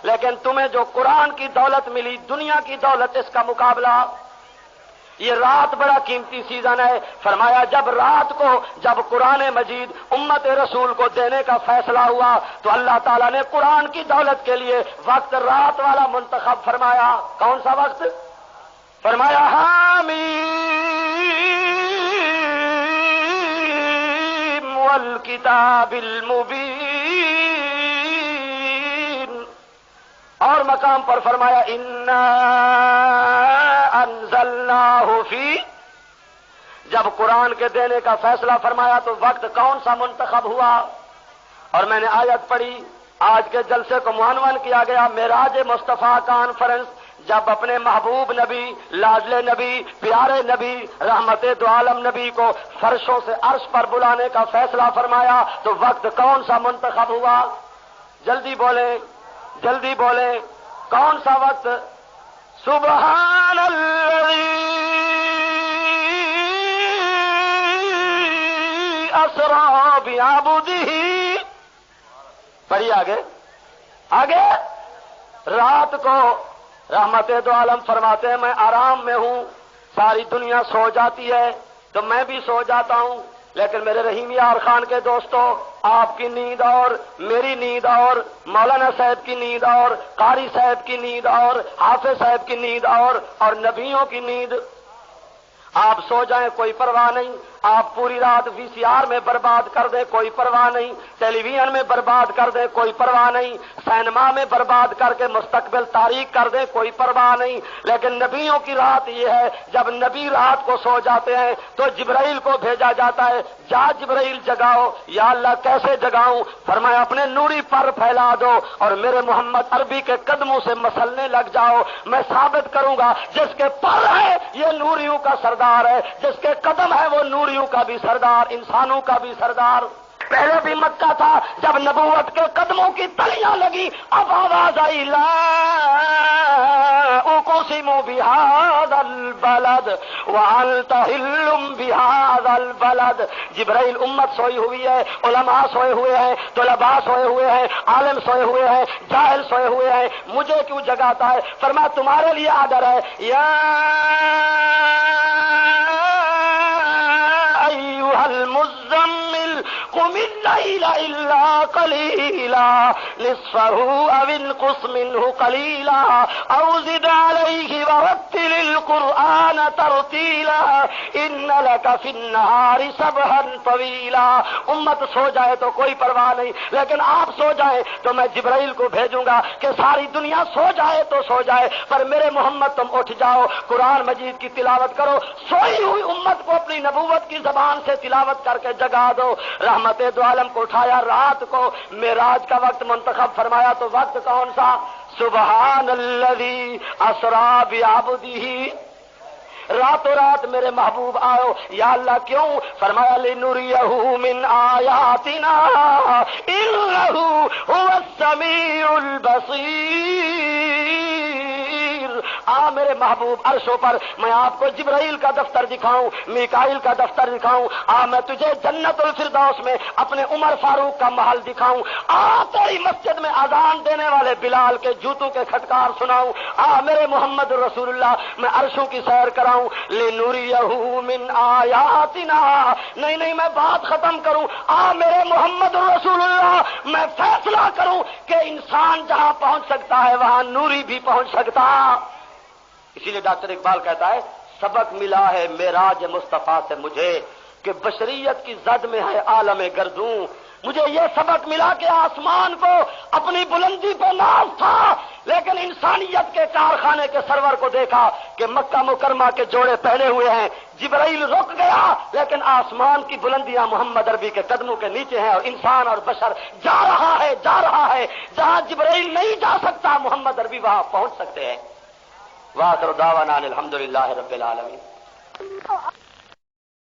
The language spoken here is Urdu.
لیکن تمہیں جو قرآن کی دولت ملی، دنیا کی دولت، اس کا مقابلہ، یہ رات بڑا قیمتی سیزن ہے۔ فرمایا جب رات کو جب قرآن مجید امت رسول کو دینے کا فیصلہ ہوا تو اللہ تعالیٰ نے قرآن کی دولت کے لیے وقت رات والا منتخب فرمایا۔ کون سا وقت؟ فرمایا حامیم والکتاب المبین، اور مقام پر فرمایا انا انزلناہ فی، جب قرآن کے دینے کا فیصلہ فرمایا تو وقت کون سا منتخب ہوا؟ اور میں نے آیت پڑھی، آج کے جلسے کو عنوان کیا گیا معراج مصطفیٰ کانفرنس۔ جب اپنے محبوب نبی، لاڈلے نبی، پیارے نبی، رحمت دو عالم نبی کو فرشوں سے عرش پر بلانے کا فیصلہ فرمایا تو وقت کون سا منتخب ہوا؟ جلدی بولیں، جلدی بولیں، کون سا وقت؟ سبحان الذی اسری بعبدہ، پڑھی آگے، آگے۔ رات کو رحمت دو عالم فرماتے ہیں میں آرام میں ہوں، ساری دنیا سو جاتی ہے تو میں بھی سو جاتا ہوں، لیکن میرے رحیم یار خان کے دوستوں، آپ کی نیند اور میری نیند اور مولانا صاحب کی نیند اور قاری صاحب کی نیند اور حافظ صاحب کی نیند اور نبیوں کی نیند، آپ سو جائیں کوئی پرواہ نہیں، آپ پوری رات وی سی آر میں برباد کر دیں کوئی پرواہ نہیں، ٹیلی ویژن میں برباد کر دیں کوئی پرواہ نہیں، سینما میں برباد کر کے مستقبل تاریک کر دیں کوئی پرواہ نہیں، لیکن نبیوں کی رات یہ ہے جب نبی رات کو سو جاتے ہیں تو جبرائیل کو بھیجا جاتا ہے، جا جبرائیل جگاؤ۔ یا اللہ کیسے جگاؤں؟ فرمایا اپنے نوری پر پھیلا دو اور میرے محمد عربی کے قدموں سے مسلنے لگ جاؤ، میں ثابت کروں گا جس کے پر ہے یہ نوریوں کا سردار ہے، جس کے قدم ہے وہ نوریوں کا بھی سردار، انسانوں کا بھی سردار۔ پہلے بھی مکہ تھا، جب نبوت کے قدموں کی تلیاں لگی اب آواز آئی لا اقسم بہذا البلد وانت حل بہذا البلد۔ جبرائیل امت سوئی ہوئی ہے، علماء سوئے ہوئے ہیں، طلباء سوئے ہوئے ہیں، عالم سوئے ہوئے ہیں، جاہل سوئے ہوئے ہیں، مجھے کیوں جگاتا ہے؟ فرمایا تمہارے لیے آڈر ہے، یا المزمل قم الليل إلا قليلا نصفه أو انقص منه قليلا أو زد عليه ورتل القرآن ترتيلا إن لك في النهار سبحا طويلا۔ امت سو جائے تو کوئی پرواہ نہیں، لیکن آپ سو جائیں تو میں جبرائیل کو بھیجوں گا کہ ساری دنیا سو جائے تو سو جائے، پر میرے محمد تم اٹھ جاؤ، قرآن مجید کی تلاوت کرو، سوئی ہوئی امت کو اپنی نبوت کی زبان سے تلاوت کر کے جگا دو۔ رحمت دو عالم کو اٹھایا، رات کو معراج کا وقت منتخب فرمایا تو وقت کون سا؟ سبحان الذی اسری بعبدہ، راتوں رات میرے محبوب آؤ۔ یا اللہ کیوں؟ فرمایا لنریہ من آیاتنا انہ هو السمیع البصیر۔ آ میرے محبوب عرشوں پر، میں آپ کو جبرائیل کا دفتر دکھاؤں، میکائیل کا دفتر دکھاؤں، میں تجھے جنت الفردوس میں اپنے عمر فاروق کا محل دکھاؤں، تیری مسجد میں اذان دینے والے بلال کے جوتوں کے کھٹکار سناؤں، میرے محمد رسول اللہ میں عرشوں کی سیر کراؤں۔ لنریہ من آیاتنا، نہیں میں بات ختم کروں، میرے محمد رسول اللہ میں فیصلہ کروں کہ انسان جہاں پہنچ سکتا ہے وہاں نوری بھی پہنچ سکتا۔ اسی لیے ڈاکٹر اقبال کہتا ہے سبق ملا ہے معراج مصطفیٰ سے مجھے کہ بشریت کی زد میں ہے عالم گردوں، مجھے یہ سبق ملا کہ آسمان کو اپنی بلندی پہ ناز تھا، لیکن انسانیت کے کارخانے کے سرور کو دیکھا کہ مکہ مکرمہ کے جوڑے پہنے ہوئے ہیں، جبرائیل رک گیا، لیکن آسمان کی بلندیاں محمد عربی کے قدموں کے نیچے ہیں، اور انسان اور بشر جا رہا ہے جہاں جبرائیل نہیں جا سکتا محمد عربی وہاں پہنچ سکتے ہیں۔ وآخر دعوانا الحمدللہ رب العالمین۔